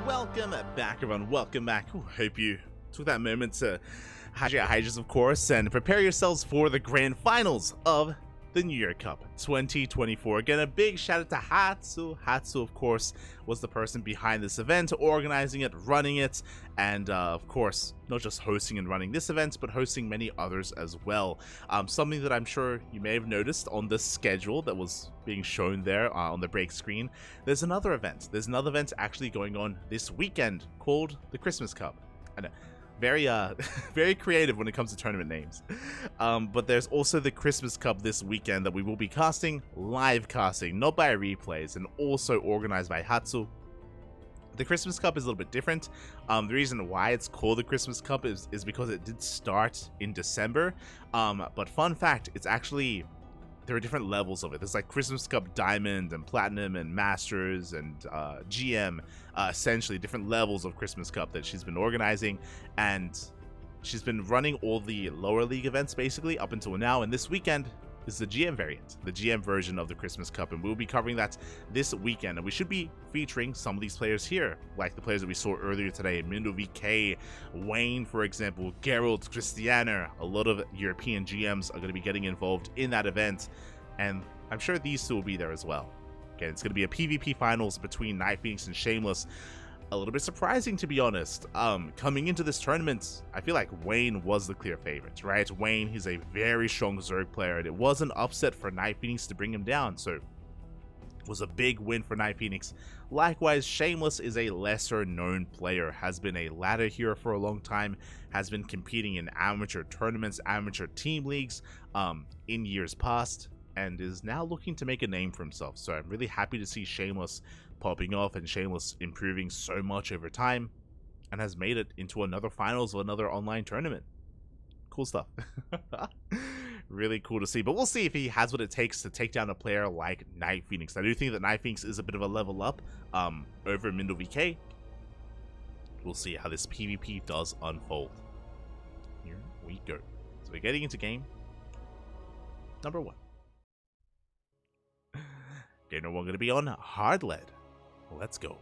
welcome back everyone, welcome back. Hope you took that moment to hydrate your hydras, of course, and prepare yourselves for the grand finals of the New Year Cup 2024. Again, a big shout out to Hatsu. Hatsu, of course, was the person behind this event, organizing it, running it, and of course, not just hosting and running this event, but hosting many others as well. Something that I'm sure you may have noticed on the schedule that was being shown there on the break screen, there's another event. There's another event actually going on this weekend called the Christmas Cup. I know, very very creative when it comes to tournament names, but there's also the Christmas Cup this weekend that we will be casting, live casting, not by replays, and also organized by Hatsu. The Christmas Cup is a little bit different. The reason why it's called the Christmas Cup is because it did start in December, but fun fact, it's actually, there are different levels of it. There's like Christmas Cup Diamond and Platinum and Masters and GM, essentially different levels of Christmas Cup that she's been organizing, and she's been running all the lower league events basically up until now, and this weekend is the GM variant, the GM version of the Christmas Cup, and we'll be covering that this weekend, and we should be featuring some of these players here, like the players that we saw earlier today, Mindo VK, Wayne, for example, Geralt, Cristiano. A lot of European GMs are going to be getting involved in that event, and I'm sure these two will be there as well. Again, it's going to be a PvP finals between NightPhoenix and Shameless. A little bit surprising, to be honest. Coming into this tournament, I feel like Wayne was the clear favorite, right? Wayne, he's a very strong Zerg player, and it was an upset for NightPhoenix to bring him down, so it was a big win for NightPhoenix. Likewise, Shameless is a lesser known player, has been a ladder hero for a long time, has been competing in amateur tournaments, amateur team leagues in years past, and is now looking to make a name for himself. So I'm really happy to see Shameless popping off and Shameless improving so much over time, and has made it into another finals of another online tournament. Cool stuff. Really cool to see, but we'll see if he has what it takes to take down a player like NightPhoenix. I do think that NightPhoenix is a bit of a level up over Mindo VK. We'll see how this PvP does unfold. Here we go. So we're getting into game number 1. Game number 1 going to be on hard lead. Let's go.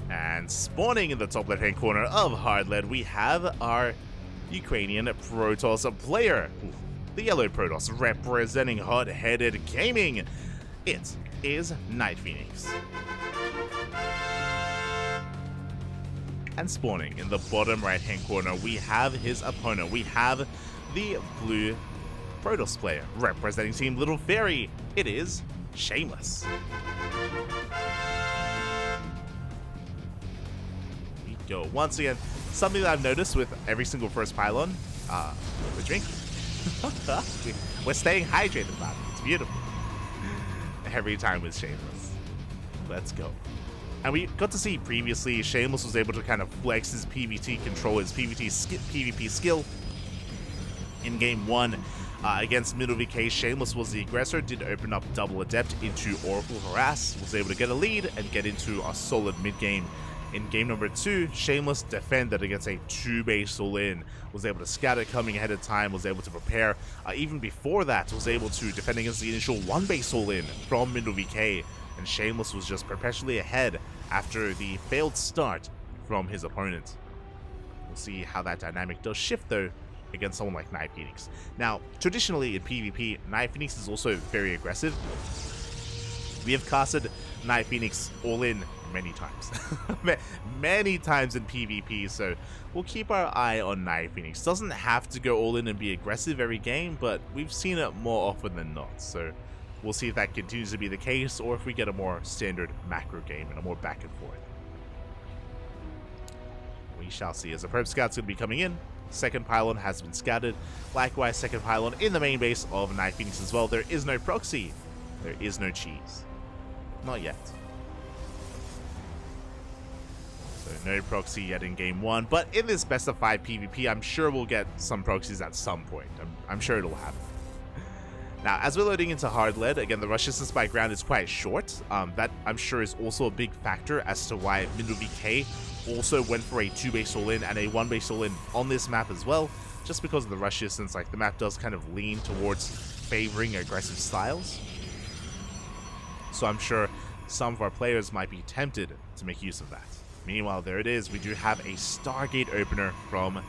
And spawning in the top left hand corner of hard lead, we have our Ukrainian Protoss player, the yellow Protoss, representing hot-headed gaming. It is NightPhoenix. And spawning in the bottom right hand corner, we have his opponent. We have the blue Protoss player, representing Team Little Fairy. It is Shameless. We go. Once again, something that I've noticed with every single first pylon, we're drinking. We're staying hydrated, man. It's beautiful. Every time with Shameless. Let's go. And we got to see previously, Shameless was able to kind of flex his PvP control, his PvP skill in game 1 against Middle VK. Shameless was the aggressor, did open up double adept into Oracle Harass, was able to get a lead and get into a solid mid game. In game number 2, Shameless defended against a 2-base all-in, was able to scout it coming ahead of time, was able to prepare. Even before that, was able to defend against the initial 1-base all-in from Middle VK, and Shameless was just perpetually ahead after the failed start from his opponent. We'll see how that dynamic does shift though against someone like NightPhoenix. Now, traditionally in PvP, NightPhoenix is also very aggressive. We have casted NightPhoenix all in many times. Many times in PvP, so we'll keep our eye on NightPhoenix. Doesn't have to go all in and be aggressive every game, but we've seen it more often than not, so we'll see if that continues to be the case, or if we get a more standard macro game and a more back and forth. We shall see, as the Probe Scout's going to be coming in. Second pylon has been scouted. Likewise, second pylon in the main base of NightPhoenix as well. There is no proxy. There is no cheese. Not yet. So no proxy yet in game 1. But in this best of 5 PvP, I'm sure we'll get some proxies at some point. I'm sure it'll happen. Now, as we're loading into hard lead, again, the rush distance by ground is quite short. That, I'm sure, is also a big factor as to why Mindo VK also went for a 2-base all-in and a 1-base all-in on this map as well, just because of the rush distance. Like, the map does kind of lean towards favoring aggressive styles. So I'm sure some of our players might be tempted to make use of that. Meanwhile, there it is. We do have a Stargate opener from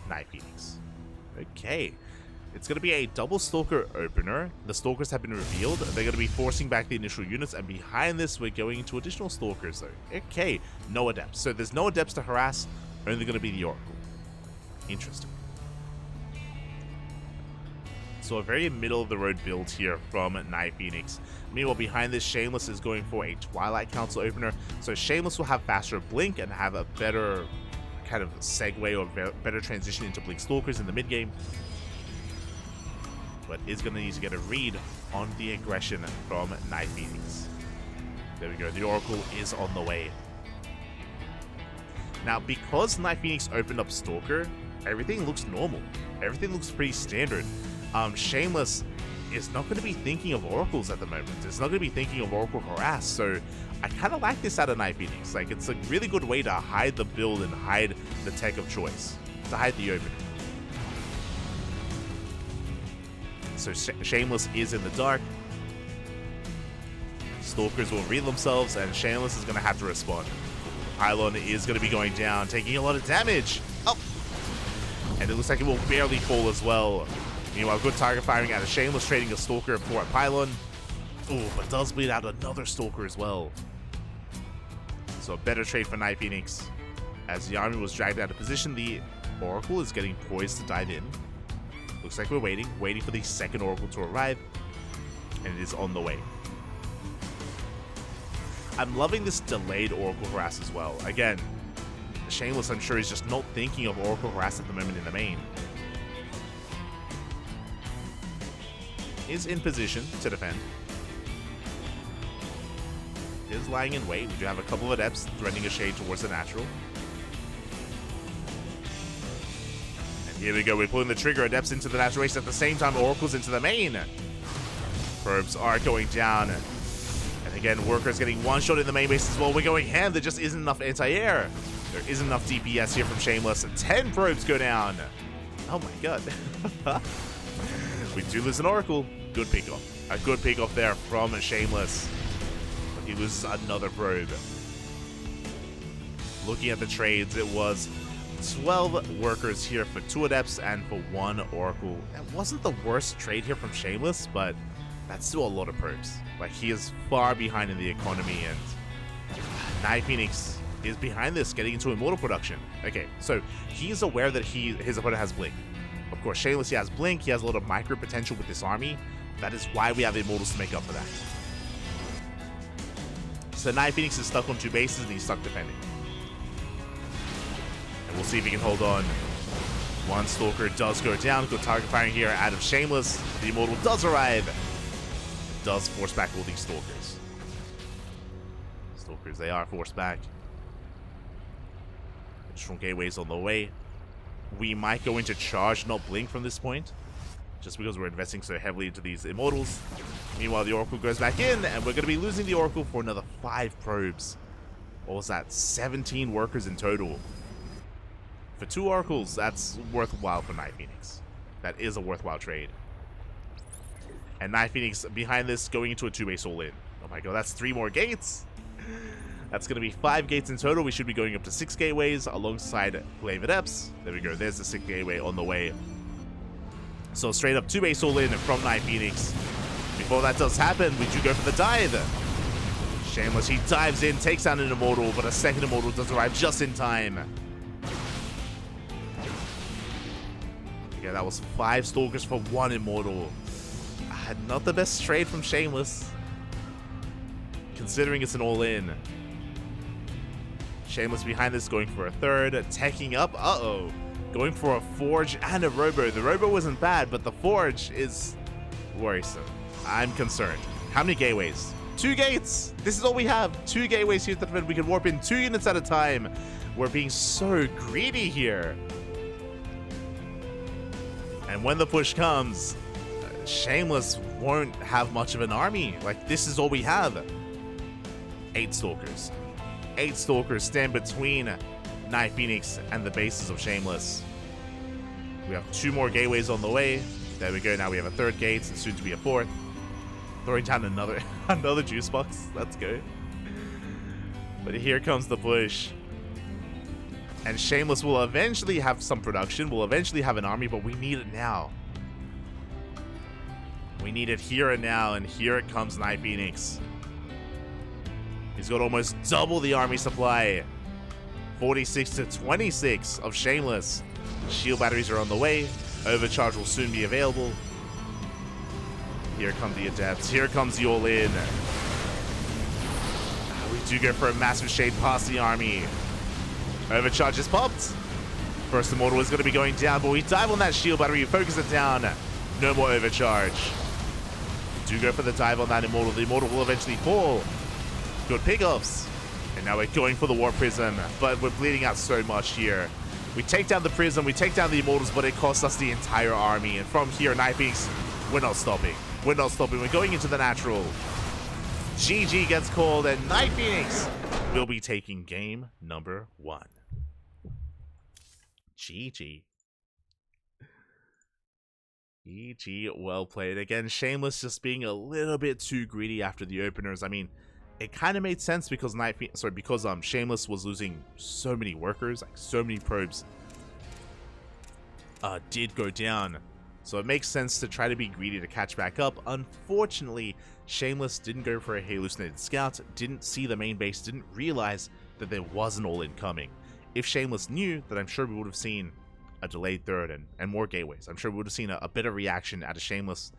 NightPhoenix. Okay. It's going to be a double Stalker opener. The Stalkers have been revealed. They're going to be forcing back the initial units, and behind this, we're going into additional Stalkers, though. Okay. No Adepts. So there's no Adepts to harass. Only going to be the Oracle. Interesting. So a very middle-of-the-road build here from NightPhoenix. Meanwhile, behind this, Shameless is going for a Twilight Council opener. So Shameless will have faster Blink and have a better kind of segue or better transition into Blink Stalkers in the mid-game. But is going to need to get a read on the aggression from NightPhoenix. There we go. The Oracle is on the way. Now, because NightPhoenix opened up Stalker, everything looks normal. Everything looks pretty standard. Shameless is not going to be thinking of Oracles at the moment. It's not going to be thinking of Oracle Harass, so I kind of like this out of NightPhoenix. Like, it's a really good way to hide the build and hide the tech of choice. To hide the opener. So Shameless is in the dark. Stalkers will read themselves, and Shameless is going to have to respond. Pylon is going to be going down, taking a lot of damage. Oh! And it looks like it will barely fall as well. Meanwhile, good target firing out of Shameless, trading a Stalker for a Pylon. Ooh, but does bleed out another Stalker as well. So a better trade for NightPhoenix. As the army was dragged out of position, the Oracle is getting poised to dive in. Looks like we're waiting for the second Oracle to arrive. And it is on the way. I'm loving this delayed Oracle Harass as well. Again, Shameless, I'm sure, is just not thinking of Oracle Harass at the moment in the main. Is in position to defend. Is lying in wait. We do have a couple of Adepts threatening a shade towards the natural. And here we go. We're pulling the trigger. Adepts into the natural race at the same time. Oracles into the main. Probes are going down. And again, Workers getting one shot in the main base as well. We're going ham. There just isn't enough anti-air. There isn't enough DPS here from Shameless. 10 probes go down. Oh my god. We do lose an Oracle. Good pick off. A good pick off there from Shameless. But he loses another probe. Looking at the trades, it was 12 Workers here for 2 Adepts and for 1 Oracle. That wasn't the worst trade here from Shameless, but that's still a lot of probes. Like, he is far behind in the economy, and NightPhoenix is behind this, getting into Immortal production. Okay, so he's aware that his opponent has Blink. Of course, Shameless, he has Blink, he has a lot of micro potential with this army. That is why we have the Immortals to make up for that. So NightPhoenix is stuck on 2 bases and he's stuck defending. And we'll see if he can hold on. 1 Stalker does go down. Good target firing here out of Shameless. The Immortal does arrive. It does force back all these Stalkers. Stalkers, they are forced back. Additional gateways on the way. We might go into charge, not Blink from this point, just because we're investing so heavily into these Immortals. Meanwhile, the Oracle goes back in, and we're going to be losing the Oracle for another 5 probes. What was that? 17 Workers in total. For 2 Oracles, that's worthwhile for NightPhoenix. That is a worthwhile trade. And NightPhoenix behind this, going into a 2-base all-in. Oh my god, that's 3 more gates! That's going to be 5 gates in total. We should be going up to 6 gateways alongside Glaive Adepts. There we go. There's the 6th gateway on the way. So straight up 2-base all-in from NightPhoenix. Before that does happen, we do go for the dive. Shameless, he dives in, takes out an Immortal, but a second Immortal does arrive just in time. Okay, that was 5 Stalkers for 1 Immortal. Not the best trade from Shameless, considering it's an all-in. Shameless behind this, going for a 3rd, teching up. Uh-oh. Going for a Forge and a Robo. The Robo wasn't bad, but the Forge is worrisome. I'm concerned. How many gateways? 2 gates! This is all we have. 2 gateways here to defend. We can warp in 2 units at a time. We're being so greedy here. And when the push comes, Shameless won't have much of an army. Like, this is all we have. 8 Stalkers. 8 Stalkers stand between NightPhoenix and the bases of Shameless. We have 2 more gateways on the way. There we go. Now we have a 3rd gate and soon to be a 4th. Throwing down another another juice box. Let's go. But here comes the push. And Shameless will eventually have some production. We'll eventually have an army, but we need it now. We need it here and now, and here it comes NightPhoenix. He's got almost double the army supply. 46 to 26 of Shameless. Shield batteries are on the way. Overcharge will soon be available. Here come the Adepts. Here comes the all-in. We do go for a massive shade past the army. Overcharge is popped. First Immortal is going to be going down, but we dive on that shield battery, focus it down. No more overcharge. Do go for the dive on that Immortal. The Immortal will eventually fall. Good pickoffs. And now we're going for the Warp Prism, but we're bleeding out so much here. We take down the Prism, we take down the Immortals, but it costs us the entire army. And from here, NightPhoenix, we're not stopping. We're not stopping. We're going into the natural. GG gets called, and NightPhoenix will be taking game number 1. GG. GG, well played. Again, Shameless just being a little bit too greedy after the openers. I mean, it kind of made sense because Shameless was losing so many workers, like so many probes did go down. So it makes sense to try to be greedy to catch back up. Unfortunately, Shameless didn't go for a hallucinated scout, didn't see the main base, didn't realize that there was an all-in coming. If Shameless knew, then I'm sure we would have seen a delayed third and more gateways. I'm sure we would have seen a better reaction out of Shameless.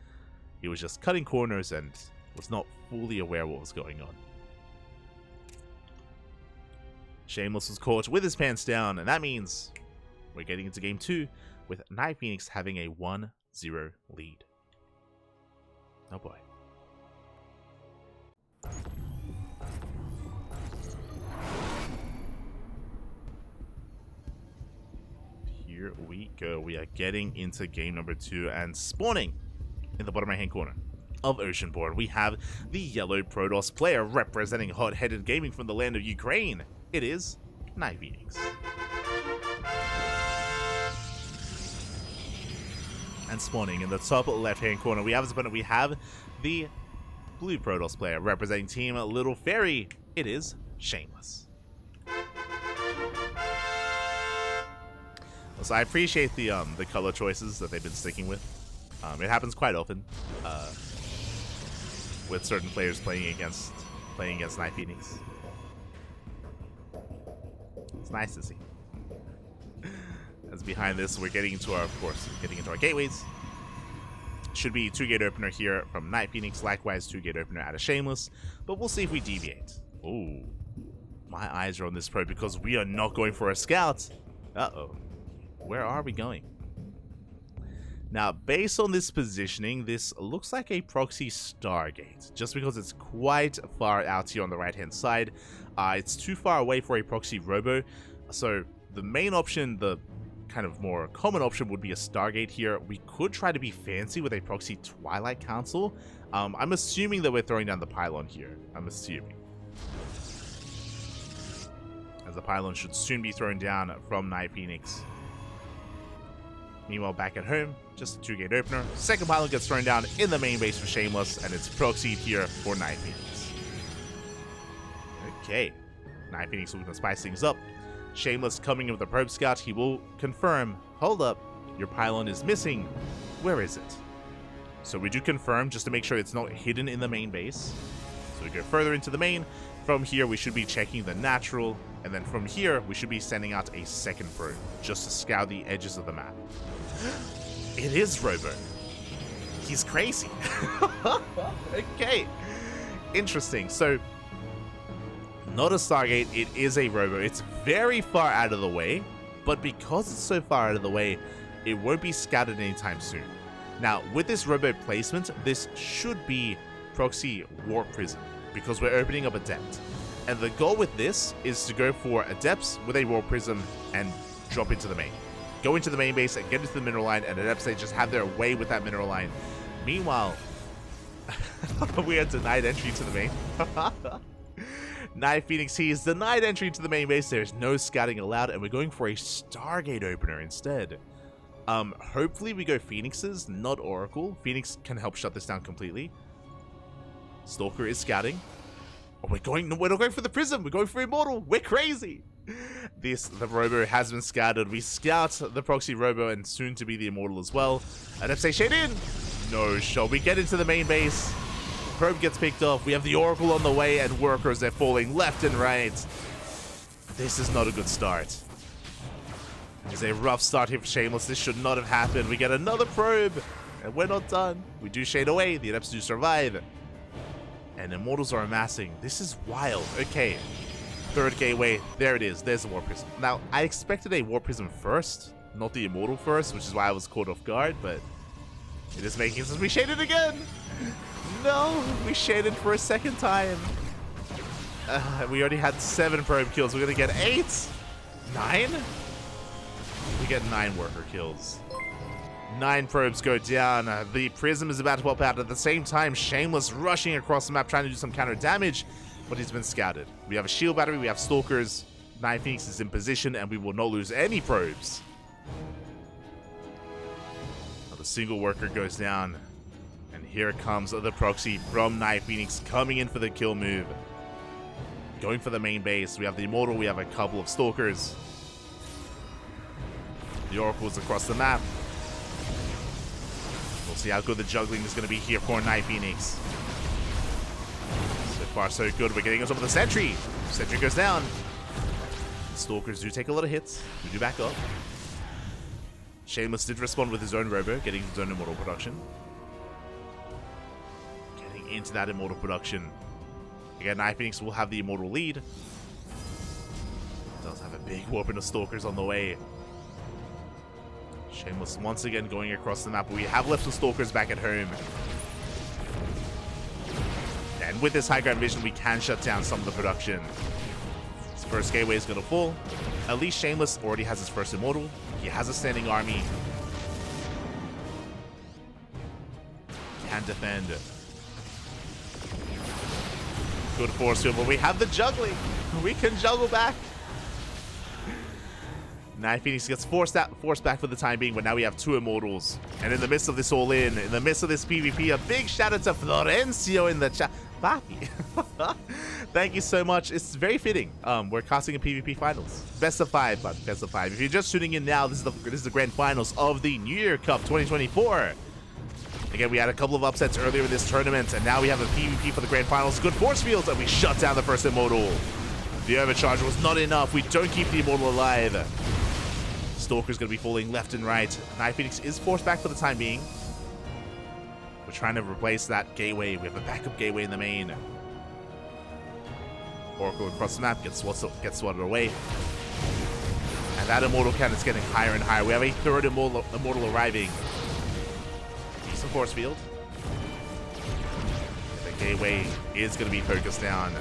He was just cutting corners and was not fully aware what was going on. Shameless was caught with his pants down, and that means we're getting into game 2 with NightPhoenix having a 1-0 lead. Oh boy. Here we go. We are getting into game number 2, and spawning in the bottom right hand corner of Oceanborn, we have the yellow Protoss player representing hot-headed gaming from the land of Ukraine. It is NightPhoenix. And spawning in the top left-hand corner, we have as opponent, we have the blue Protoss player representing Team Little Fairy. It is Shameless. So I appreciate the color choices that they've been sticking with. It happens quite often with certain players playing against NightPhoenix. It's nice to see. As behind this, we're getting into our, of course, gateways. Should be 2-gate opener here from NightPhoenix. Likewise, 2-gate opener out of Shameless. But we'll see if we deviate. Oh, my eyes are on this probe because we are not going for a scout. Uh-oh. Where are we going? Now, based on this positioning, this looks like a proxy Stargate, just because it's quite far out here on the right-hand side. It's too far away for a proxy Robo, so the main option, the kind of more common option, would be a Stargate here. We could try to be fancy with a proxy Twilight Council. I'm assuming that we're throwing down the pylon here. I'm assuming. As the pylon should soon be thrown down from NightPhoenix. Meanwhile, back at home, just a 2-gate opener. Second pylon gets thrown down in the main base for Shameless, and it's proxied here for NightPhoenix. Okay, NightPhoenix looking to spice things up. Shameless coming in with a probe scout. He will confirm, hold up, your pylon is missing. Where is it? So we do confirm just to make sure it's not hidden in the main base. So we go further into the main. From here, we should be checking the natural. And then from here, we should be sending out a second probe just to scour the edges of the map. It is Robo. He's crazy. Okay. Interesting. So, not a Stargate, it is a Robo. It's very far out of the way, but because it's so far out of the way, it won't be scouted anytime soon. Now, with this Robo placement, this should be proxy Warp Prism, because we're opening up Adept. And the goal with this is to go for Adepts with a Warp Prism and drop into the main. Go into the main base and get into the mineral line, and Adepts, they just have their way with that mineral line. Meanwhile, we are denied entry to the main. NightPhoenix, he is denied entry to the main base. There's no scouting allowed, and we're going for a Stargate opener instead. Hopefully we go Phoenixes, not Oracle. Phoenix can help shut this down completely. Stalker is scouting. Oh, we're not going for the Prism. We're going for Immortal. We're crazy. The Robo has been scouted. We scout the Proxy Robo and soon to be the Immortal as well. And FC Shade in. No shot. We get into the main base. Probe gets picked off. We have the Oracle on the way and workers. They're falling left and right. This is not a good start. It's a rough start here for Shameless. This should not have happened. We get another probe. And we're not done. We do shade away. The Adepts do survive. And Immortals are amassing. This is wild. Okay. Third gateway. There it is. There's the War Prism. Now, I expected a War Prism first, not the Immortal first, which is why I was caught off guard, but it is making sense. We shaded again! No! We shaded for a second time. We already had 7 probe kills. We're gonna get 8? 9? We get 9 worker kills. 9 probes go down. The Prism is about to pop out. At the same time, Shameless rushing across the map trying to do some counter damage, but he's been scouted. We have a shield battery, we have Stalkers. NightPhoenix is in position, and we will not lose any probes. Not a single worker goes down. And here comes the Proxy from NightPhoenix coming in for the kill move. Going for the main base. We have the Immortal, we have a couple of Stalkers. The Oracle's across the map. We'll see how good the juggling is going to be here for NightPhoenix. So far, so good. We're getting on top of the Sentry. Sentry goes down. The Stalkers do take a lot of hits. We do back up. Shameless did respond with his own Robo, getting his own Immortal production. Getting into that Immortal production. Again, NightPhoenix will have the Immortal lead. Does have a big whooping of Stalkers on the way. Shameless once again going across the map, but we have left the Stalkers back at home. And with this high ground vision, we can shut down some of the production. His first gateway is going to fall. At least Shameless already has his first Immortal. He has a standing army. Can defend. Good force field, but we have the juggling. We can juggle back. NightPhoenix gets forced back for the time being, but now we have 2 Immortals. And in the midst of this all-in, in the midst of this PvP, a big shout out to Florencio in the chat. Papi. Thank you so much. It's very fitting. We're casting a PvP finals. Best of 5, but best of 5. If you're just tuning in now, this is the grand finals of the New Year Cup 2024. Again, we had a couple of upsets earlier in this tournament, and now we have a PvP for the grand finals. Good force fields, and we shut down the first Immortal. The overcharge was not enough. We don't keep the Immortal alive. Stalker's going to be falling left and right. NightPhoenix is forced back for the time being. We're trying to replace that gateway. We have a backup gateway in the main. Oracle across the map gets swatted away. And that Immortal count is getting higher and higher. We have a third Immortal arriving. Decent force field. The gateway is going to be focused down.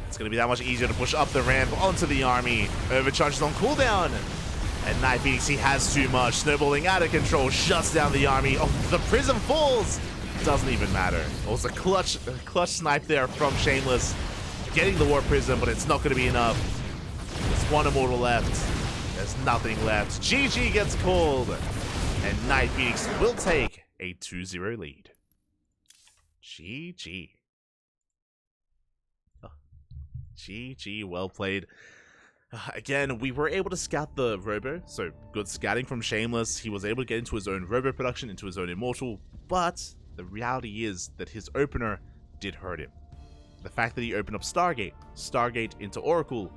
It's going to be that much easier to push up the ramp onto the army. Overcharges on cooldown. And NightPhoenix, he has too much. Snowballing out of control, shuts down the army. Oh, the Prism falls. Doesn't even matter. It was a clutch snipe there from Shameless. Getting the War Prism, but it's not going to be enough. There's 1 Immortal left. There's nothing left. GG gets called. And NightPhoenix will take a 2-0 lead. GG. GG, well played. Again, we were able to scout the Robo, so good scouting from Shameless. He was able to get into his own Robo production, into his own Immortal, but the reality is that his opener did hurt him. The fact that he opened up Stargate into Oracle,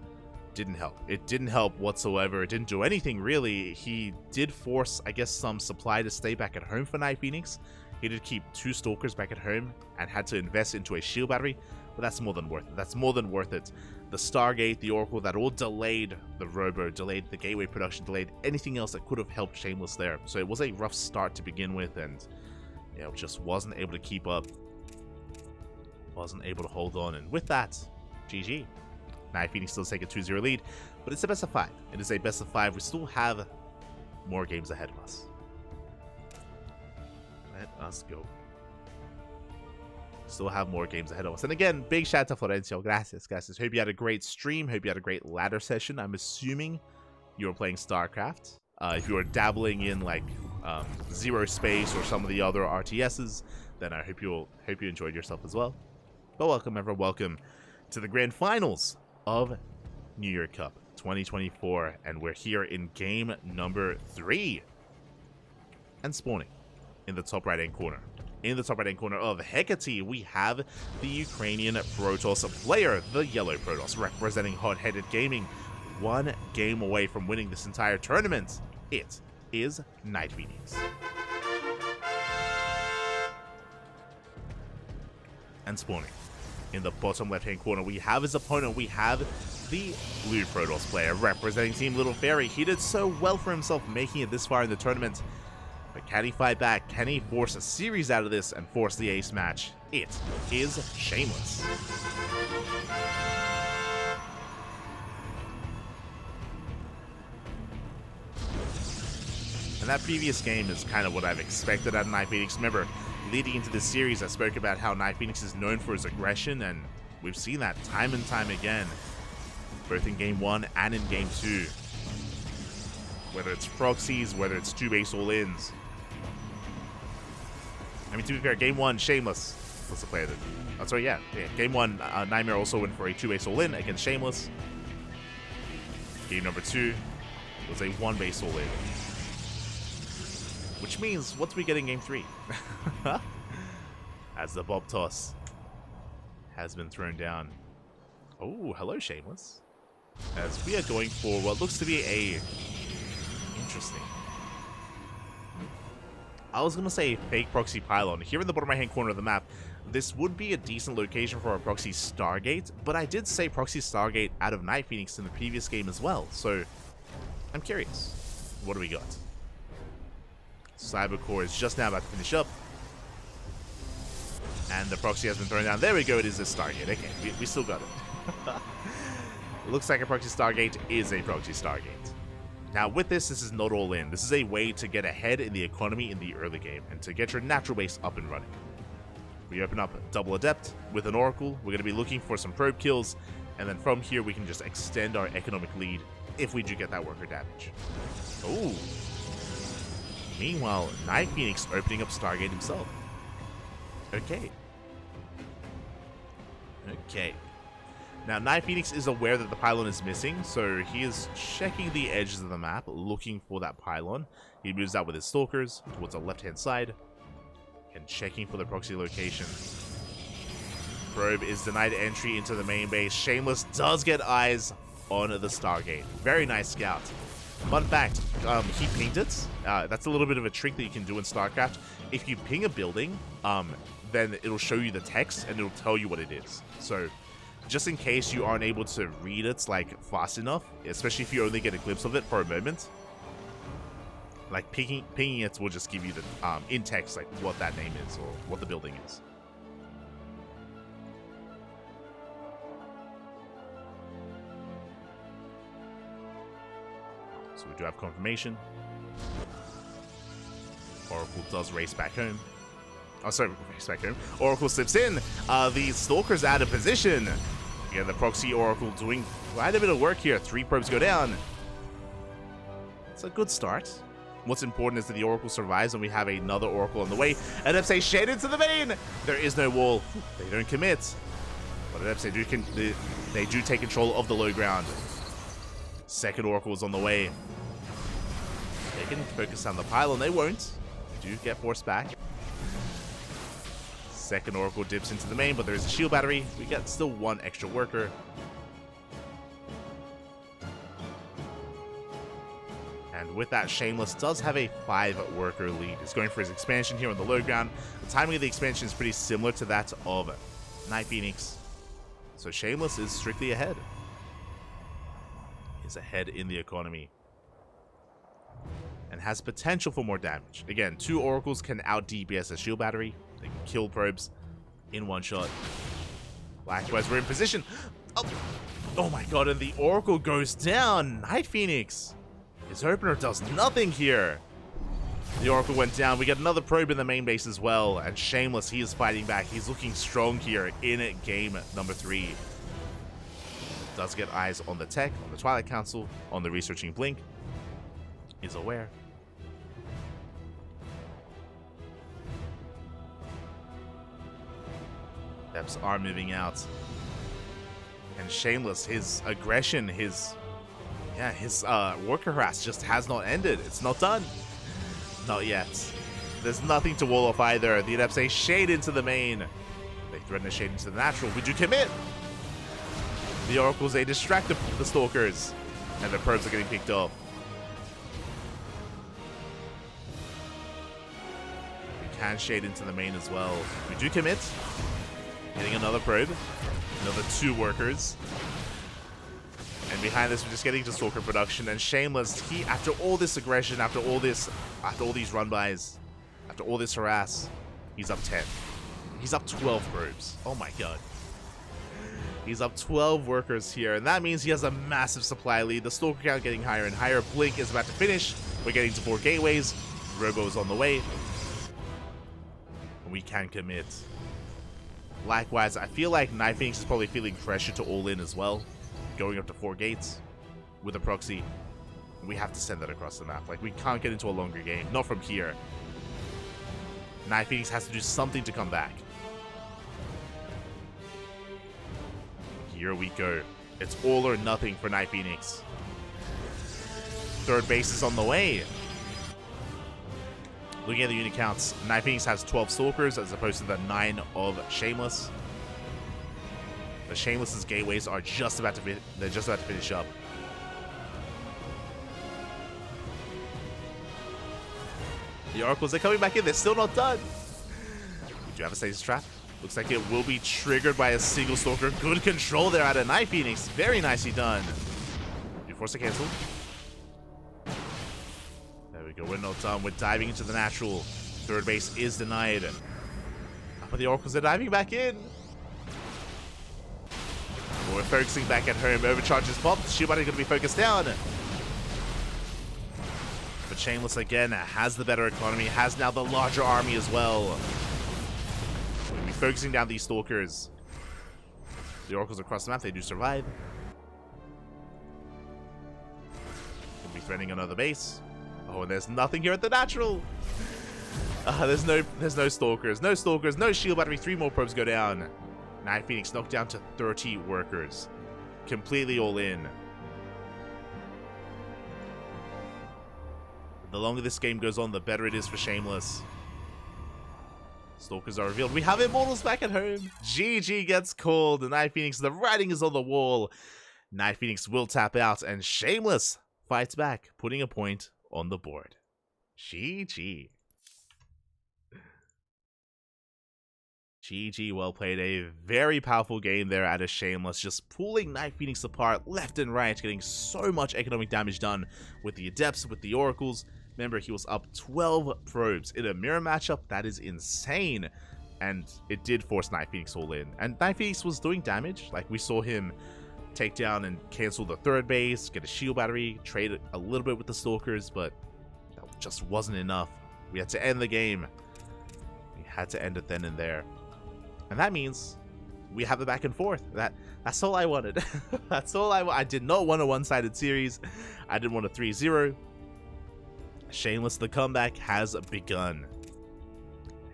didn't help. It didn't help whatsoever. It didn't do anything, really. He did force, I guess, some supply to stay back at home for NightPhoenix. He did keep 2 Stalkers back at home and had to invest into a shield battery. But that's more than worth it. That's more than worth it. The Stargate, the Oracle, that all delayed the Robo, delayed the gateway production, delayed anything else that could have helped Shameless there. So it was a rough start to begin with, and you know, just wasn't able to keep up. Wasn't able to hold on, and with that, GG. NightPhoenix still take a 2-0 lead, but it's a best of 5. It is a best of 5. We still have more games ahead of us. Let us go. Still have more games ahead of us. And again, big shout out to Florencio. Gracias, gracias. Hope you had a great stream. Hope you had a great ladder session. I'm assuming you were playing StarCraft. If you were dabbling in like Zero Space or some of the other RTSs, then I hope you enjoyed yourself as well. But welcome everyone, welcome to the grand finals of New Year Cup 2024, and we're here in game number 3 and spawning in the top right hand corner. In the top right hand corner of Hecate, we have the Ukrainian Protoss player, the yellow Protoss, representing Hot-Headed Gaming, one game away from winning this entire tournament. It is NightPhoenix. And spawning in the bottom left hand corner, we have his opponent. We have the blue Protoss player representing Team Little Fairy. He did so well for himself making it this far in the tournament. But can he fight back? Can he force a series out of this and force the ace match? It is Shameless. And that previous game is kind of what I've expected out of NightPhoenix. Remember, leading into this series, I spoke about how NightPhoenix is known for his aggression, and we've seen that time and time again, both in Game 1 and in Game 2. Whether it's proxies, whether it's 2 base all-ins. I mean, to be fair, Game 1, Shameless was the player that... Oh, sorry, yeah. Game 1, Nightmare also went for a 2 base all-in against Shameless. Game number 2 was a 1 base all-in. Which means, what do we get in Game 3? As the Bob Toss has been thrown down. Oh, hello, Shameless. As we are going for what looks to be a... Interesting. I was going to say fake proxy pylon. Here in the bottom right hand corner of the map, this would be a decent location for a proxy Stargate, but I did say proxy Stargate out of NightPhoenix in the previous game as well, so I'm curious. What do we got? Cybercore is just now about to finish up. And the proxy has been thrown down. There we go, it is a Stargate. Okay, we still got it. Looks like a proxy Stargate is a proxy Stargate. Now with this is not all in. This is a way to get ahead in the economy in the early game and to get your natural base up and running. We open up Double Adept with an Oracle. We're going to be looking for some probe kills, and then from here we can just extend our economic lead if we do get that worker damage. Oh. Meanwhile, NightPhoenix opening up Stargate himself. Okay. Okay. Now, NightPhoenix is aware that the pylon is missing, so he is checking the edges of the map, looking for that pylon. He moves out with his stalkers towards the left-hand side, and checking for the proxy location. Probe is denied entry into the main base. Shameless does get eyes on the Stargate. Very nice scout. Fun fact, he pinged it. That's a little bit of a trick that you can do in StarCraft. If you ping a building, then it'll show you the text, and it'll tell you what it is. So... just in case you aren't able to read it like fast enough, especially if you only get a glimpse of it for a moment, like pinging it will just give you the in text like what that name is or what the building is. So we do have confirmation. Oracle does race back home. Oh, sorry, race back home. Oracle slips in. The Stalker's out of position. Yeah, the proxy Oracle doing quite a bit of work here. 3 probes go down. It's a good start. What's important is that the Oracle survives and we have another Oracle on the way. NFC shade into the vein. There is no wall. They don't commit. But NFC they do take control of the low ground. Second Oracle is on the way. They can focus on the pylon. They won't. They do get forced back. Second Oracle dips into the main, but there is a shield battery. We get still 1 extra worker. And with that, Shameless does have a 5 worker lead. He's going for his expansion here on the low ground. The timing of the expansion is pretty similar to that of NightPhoenix. So Shameless is strictly ahead. He's ahead in the economy. And has potential for more damage. Again, 2 Oracles can out DPS a shield battery. They can kill probes in 1 shot. Likewise, we're in position. Oh my god, and the Oracle goes down. NightPhoenix. His opener does nothing here. The Oracle went down. We get another probe in the main base as well. And Shameless, he is fighting back. He's looking strong here in game number 3. Does get eyes on the tech, on the Twilight Council, on the researching Blink. Is aware. Depths are moving out. And Shameless, his aggression, his worker harass just has not ended. It's not done. Not yet. There's nothing to wall off either. The Adepts say shade into the main. They threaten a shade into the natural. We do commit. The Oracles, they distract the Stalkers. And the probes are getting picked off. We can shade into the main as well. We do commit. Getting another probe. Another 2 workers. And behind this, we're just getting to Stalker production. And Shameless, he, after all this aggression, after all these run-bys, after all this harass, he's up 10. He's up 12 probes. Oh my god. He's up 12 workers here, and that means he has a massive supply lead. The Stalker count getting higher and higher. Blink is about to finish. We're getting to 4 gateways. Robo is on the way. We can commit. Likewise, I feel like NightPhoenix is probably feeling pressure to all in as well. Going up to 4 gates with a proxy. We have to send that across the map. Like, we can't get into a longer game. Not from here. NightPhoenix has to do something to come back. Here we go. It's all or nothing for NightPhoenix. Third base is on the way. Looking at the unit counts, NightPhoenix has 12 Stalkers as opposed to the 9 of Shameless. The Shameless's gateways are just about to finish up. The Oracles, they're coming back in. They're still not done. We do have a stasis trap. Looks like it will be triggered by a single Stalker. Good control there out of NightPhoenix. Very nicely done. You force a cancel. There we go. We're not done. We're diving into the natural. Third base is denied. But the Oracles are diving back in. We're focusing back at home. Overcharge is popped. Shield Battery going to be focused down. But Shameless again has the better economy. Has now the larger army as well. We'll be focusing down these Stalkers. The Oracles across the map, they do survive. We'll be threatening another base. Oh, and there's nothing here at the natural. There's no Stalkers. No Stalkers, no Shield Battery. 3 more probes go down. NightPhoenix knocked down to 30 workers. Completely all in. The longer this game goes on, the better it is for Shameless. Stalkers are revealed. We have Immortals back at home. GG gets called. NightPhoenix, the writing is on the wall. NightPhoenix will tap out, and Shameless fights back, putting a point on the board. GG. GG, well played. A very powerful game there out of Shameless, just pulling NightPhoenix apart left and right, getting so much economic damage done with the Adepts, with the Oracles. Remember, he was up 12 probes in a mirror matchup. That is insane. And it did force NightPhoenix all in. And NightPhoenix was doing damage. Like, we saw him take down and cancel the third base, get a shield battery, trade a little bit with the Stalkers, but that just wasn't enough. We had to end the game. We had to end it then and there. And that means we have a back and forth. That's all I wanted. That's all I did not want a one-sided series. I didn't want a 3-0. Shameless, the comeback has begun.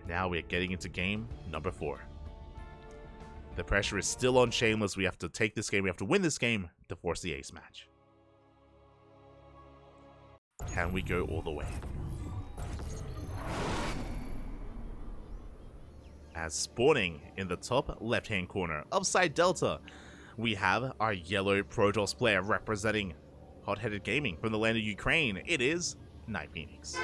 Now we're getting into game number 4. The pressure is still on Shameless. We have to take this game. We have to win this game to force the ace match. Can we go all the way? As spawning in the top left-hand corner of side Delta, we have our yellow Protoss player representing hot-headed gaming from the land of Ukraine. It is NightPhoenix.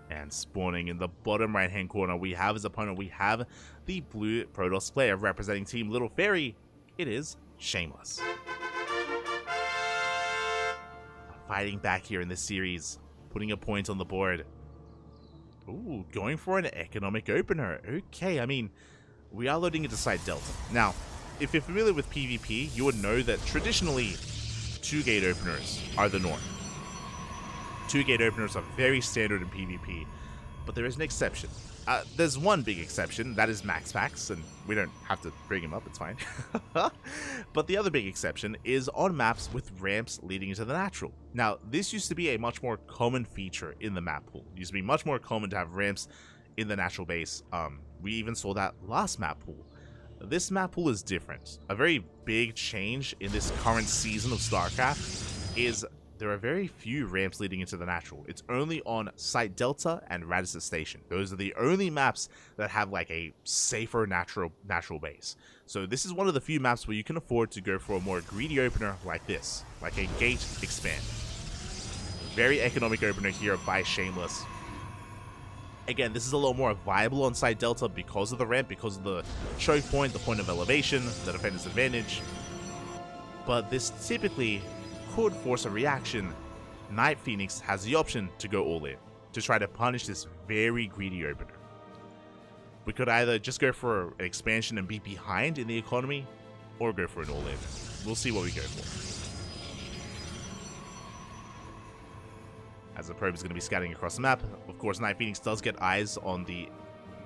And spawning in the bottom right-hand corner, we have his opponent. We have the blue Protoss player representing Team Little Fairy. It is Shameless. Fighting back here in this series, putting a point on the board. Ooh, going for an economic opener. Okay, I mean, we are loading into side Delta. Now, if you're familiar with PvP, you would know that traditionally, 2-gate openers are the norm. 2-gate openers are very standard in PvP, but there is an exception. There's one big exception, that is Max Pax, and we don't have to bring him up, it's fine. But the other big exception is on maps with ramps leading into the natural. Now, this used to be a much more common feature in the map pool. It used to be much more common to have ramps in the natural base. We even saw that last map pool. This map pool is different. A very big change in this current season of StarCraft is there are very few ramps leading into the natural. It's only on Site Delta and Radisson Station. Those are the only maps that have like a safer natural base. So this is one of the few maps where you can afford to go for a more greedy opener like this, like a gate expand. Very economic opener here by Shameless. Again, this is a little more viable on Site Delta because of the ramp, because of the choke point, the point of elevation, the defender's advantage. But this typically could force a reaction. NightPhoenix has the option to go all in, to try to punish this very greedy opener. We could either just go for an expansion and be behind in the economy, or go for an all in. We'll see what we go for. As the probe is going to be scattering across the map, of course NightPhoenix does get eyes on the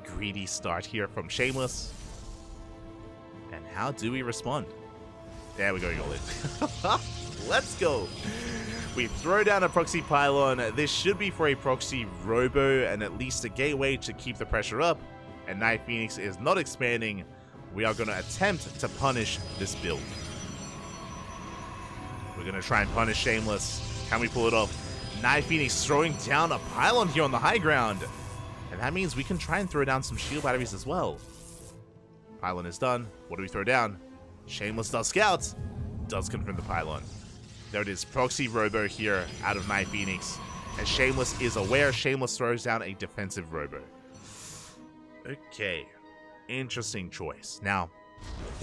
greedy start here from Shameless. And how do we respond? There we go, all in. Let's go. We throw down a proxy pylon. This should be for a proxy robo and at least a gateway to keep the pressure up. And NightPhoenix is not expanding. We are going to attempt to punish this build. We're going to try and punish Shameless. Can we pull it off? NightPhoenix throwing down a pylon here on the high ground. And that means we can try and throw down some shield batteries as well. Pylon is done. What do we throw down? Shameless does scout. Does confirm the pylon. There it is, proxy robo here out of NightPhoenix. And Shameless is aware. Shameless throws down a defensive robo. Okay, interesting choice. Now,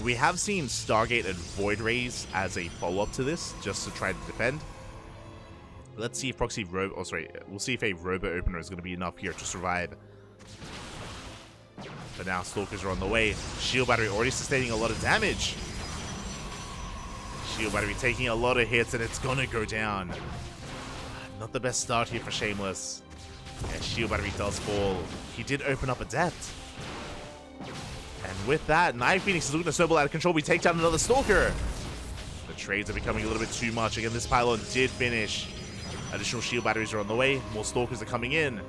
we have seen Stargate and Void Rays as a follow-up to this, just to try to defend. Let's see if proxy robo, oh sorry, we'll see if a robo opener is going to be enough here to survive. But now Stalkers are on the way. Shield battery already sustaining a lot of damage. Shield battery taking a lot of hits and it's gonna go down. Not the best start here for Shameless. And shield battery does fall. He did open up a depth. And with that, NightPhoenix is looking to snowball out of control. We take down another Stalker. The trades are becoming a little bit too much. Again, this pylon did finish. Additional shield batteries are on the way. More Stalkers are coming in. And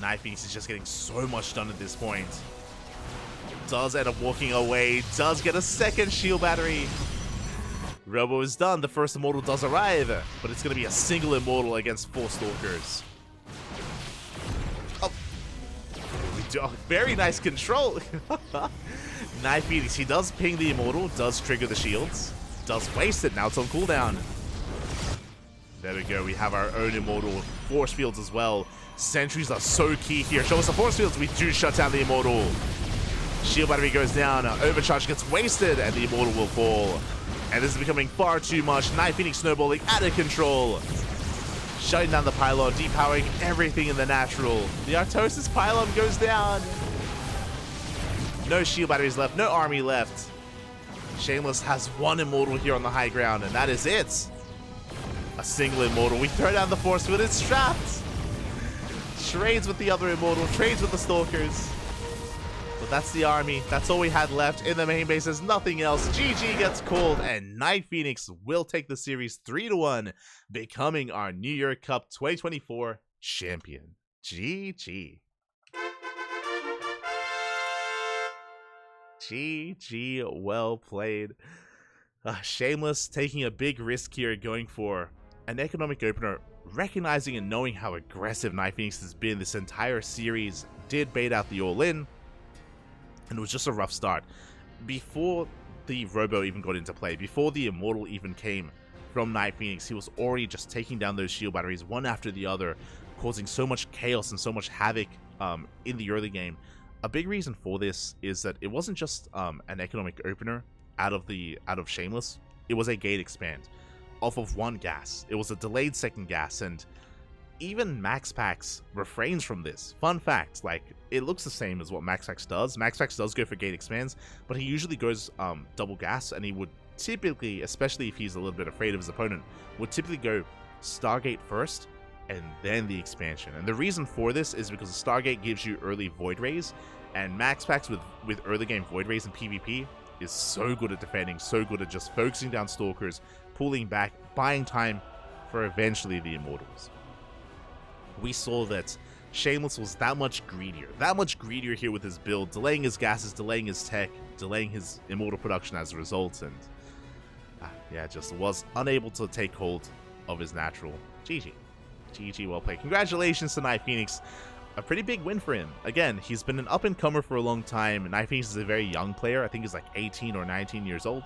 NightPhoenix is just getting so much done at this point. Does end up walking away. Does get a second shield battery. Robo is done. The first Immortal does arrive. But it's going to be a single Immortal against 4 Stalkers. Oh. We do very nice control. NightPhoenix, he does ping the Immortal. Does trigger the shields. Does waste it. Now it's on cooldown. There we go. We have our own Immortal. Force fields as well. Sentries are so key here. Show us the force fields. We do shut down the Immortal. Shield battery goes down. Overcharge gets wasted. And the Immortal will fall. And this is becoming far too much. NightPhoenix snowballing out of control. Shutting down the pylon. Depowering everything in the natural. The Artosis pylon goes down. No shield batteries left. No army left. Shameless has 1 Immortal here on the high ground. And that is it. A single Immortal. We throw down the force field. It's trapped. Trades with the other Immortal. Trades with the Stalkers. But that's the army. That's all we had left in the main base. There's nothing else. GG gets called, and NightPhoenix will take the series 3-1, becoming our New Year Cup 2024 champion. GG. GG, well played. Shameless taking a big risk here, going for an economic opener, recognizing and knowing how aggressive NightPhoenix has been this entire series, did bait out the all-in. And it was just a rough start. Before the Robo even got into play, before the Immortal even came from NightPhoenix, he was already just taking down those shield batteries one after the other, causing so much chaos and so much havoc in the early game. A big reason for this is that it wasn't just an economic opener out of Shameless. It was a gate expand off of 1 gas. It was a delayed second gas, and even MaxPax refrains from this. Fun fact, like, it looks the same as what MaxPax does. MaxPax does go for gate expands, but he usually goes double gas, and he would typically, especially if he's a little bit afraid of his opponent, would typically go Stargate first and then the expansion. And the reason for this is because the Stargate gives you early Void Rays, and MaxPax with early game Void Rays in PvP is so good at defending, so good at just focusing down Stalkers, pulling back, buying time for eventually the Immortals. We saw that Shameless was that much greedier here with his build, delaying his gases, delaying his tech, delaying his immortal production as a result, and yeah, just was unable to take hold of his natural. GG, well played. Congratulations to NightPhoenix. A pretty big win for him. Again, he's been an up-and-comer for a long time. NightPhoenix is a very young player. I think he's like 18 or 19 years old.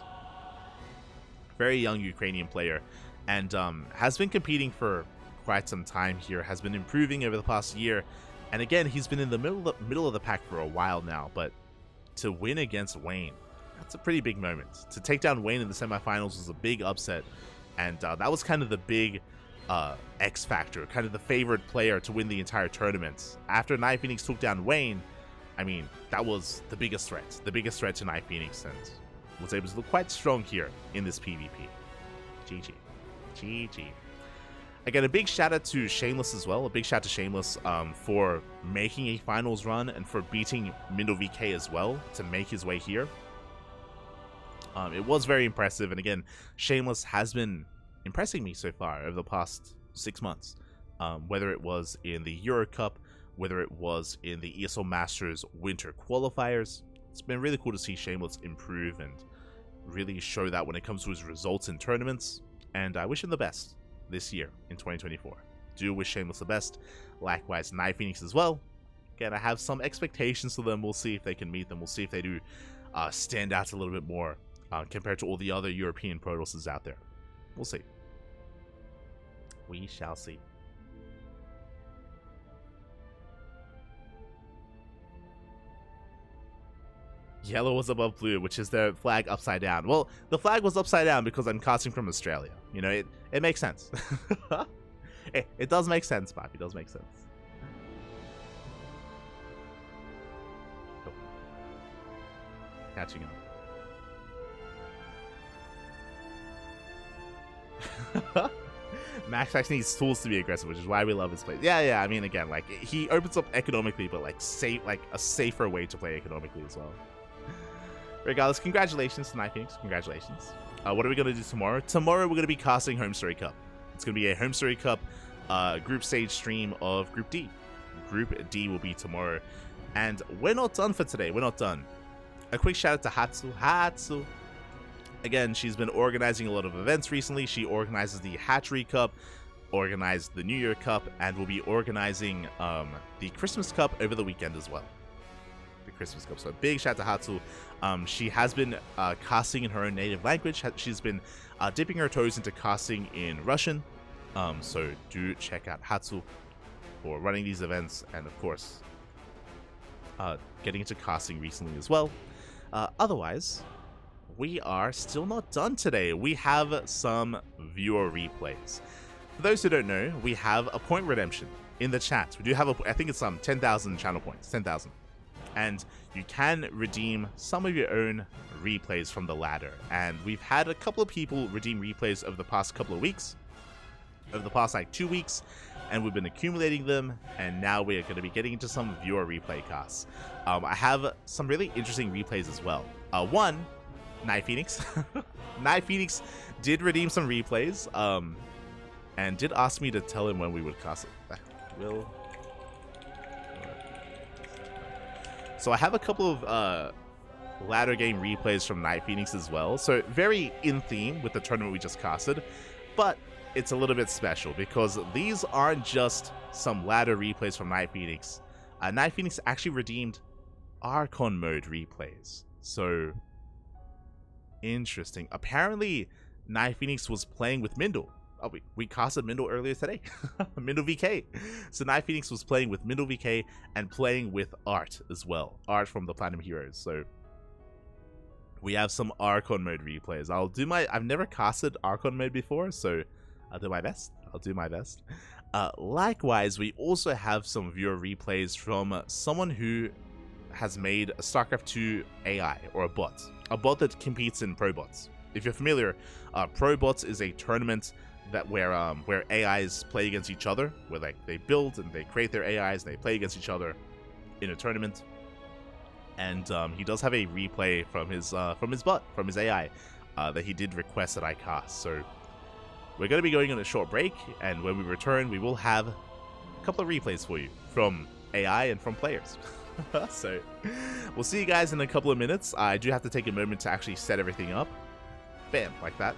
Very young Ukrainian player, and has been competing for quite some time here, has been improving over the past year, and again, he's been in the middle of the pack for a while now, but to win against Wayne, that's a pretty big moment. To take down Wayne in the semifinals was a big upset, and that was kind of the big X factor, kind of the favored player to win the entire tournament. After NightPhoenix took down Wayne, I mean, that was the biggest threat to NightPhoenix, and was able to look quite strong here in this PvP. GG. Again, a big shout out to Shameless as well. A big shout out to Shameless for making a finals run and for beating Mindle VK as well to make his way here. It was very impressive, and again, Shameless has been impressing me so far over the past 6 months. Whether it was in the Euro Cup, whether it was in the ESL Masters Winter Qualifiers, it's been really cool to see Shameless improve and really show that when it comes to his results in tournaments, and I wish him the best this year in 2024. Do wish Shameless the best. Likewise, NightPhoenix as well. Again, I have some expectations for them. We'll see if they can meet them. We'll see if they do stand out a little bit more compared to all the other European Protosses out there. We'll see. We shall see. Yellow was above blue, which is the flag upside down. Well, the flag was upside down because I'm casting from Australia. You know, it makes sense. it does make sense, Pop. It does make sense. Oh. Catching up. Max actually needs tools to be aggressive, which is why we love his play. Yeah. I mean, again, like he opens up economically, but like a safer way to play economically as well. Regardless, congratulations to NightPhoenix. Congratulations. What are we gonna do tomorrow? Tomorrow we're gonna be casting Home Story Cup. It's gonna be a Home Story Cup group stage stream of Group D. Group D will be tomorrow, and we're not done for today. We're not done. A quick shout out to Hatsu. Again, she's been organizing a lot of events recently. She organizes the Hatchery Cup, organized the New Year Cup, and will be organizing the Christmas Cup over the weekend as well. The Christmas Cup. So big shout out to Hatsu. She has been casting in her own native language. She's been dipping her toes into casting in Russian. So do check out Hatsu for running these events, and of course, getting into casting recently as well. Otherwise, we are still not done today. We have some viewer replays. For those who don't know, we have a point redemption in the chat. We do have I think it's 10,000 channel points, 10,000. And you can redeem some of your own replays from the ladder. And we've had a couple of people redeem replays over the past couple of weeks, over the past like 2 weeks, and we've been accumulating them, and now we're going to be getting into some viewer replay casts. I have some really interesting replays as well. One, NightPhoenix. NightPhoenix did redeem some replays, and did ask me to tell him when we would cast it. So I have a couple of ladder game replays from NightPhoenix as well. So very in theme with the tournament we just casted, but it's a little bit special because these aren't just some ladder replays from NightPhoenix. NightPhoenix actually redeemed Archon mode replays. So interesting. Apparently, NightPhoenix was playing with Mindle. Oh, we casted Mindle earlier today. Mindle VK. So NightPhoenix was playing with Mindle VK and playing with Art as well. Art from the Platinum Heroes. So we have some Archon mode replays. I've never casted Archon mode before, so I'll do my best. Likewise, we also have some viewer replays from someone who has made a StarCraft 2 AI, or a bot that competes in ProBots. If you're familiar, ProBots is a tournament that where AIs play against each other, where like they build and they create their AIs and they play against each other in a tournament. And he does have a replay from his bot, from his AI, that he did request that I cast. So we're going to be going on a short break, and when we return, we will have a couple of replays for you from AI and from players. So we'll see you guys in a couple of minutes. I do have to take a moment to actually set everything up. Bam, like that.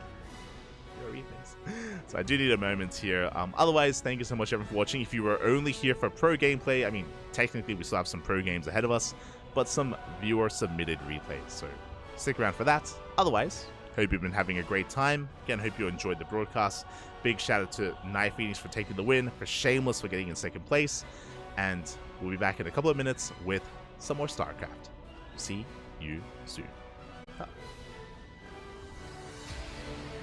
So I do need a moment here. Otherwise, thank you so much everyone for watching. If you were only here for pro gameplay, I mean, technically we still have some pro games ahead of us, but some viewer submitted replays, so stick around for that. Otherwise, hope you've been having a great time. Again, hope you enjoyed the broadcast. Big shout out to NightPhoenix for taking the win, for Shameless for getting in second place, and we'll be back in a couple of minutes with some more StarCraft. See you soon.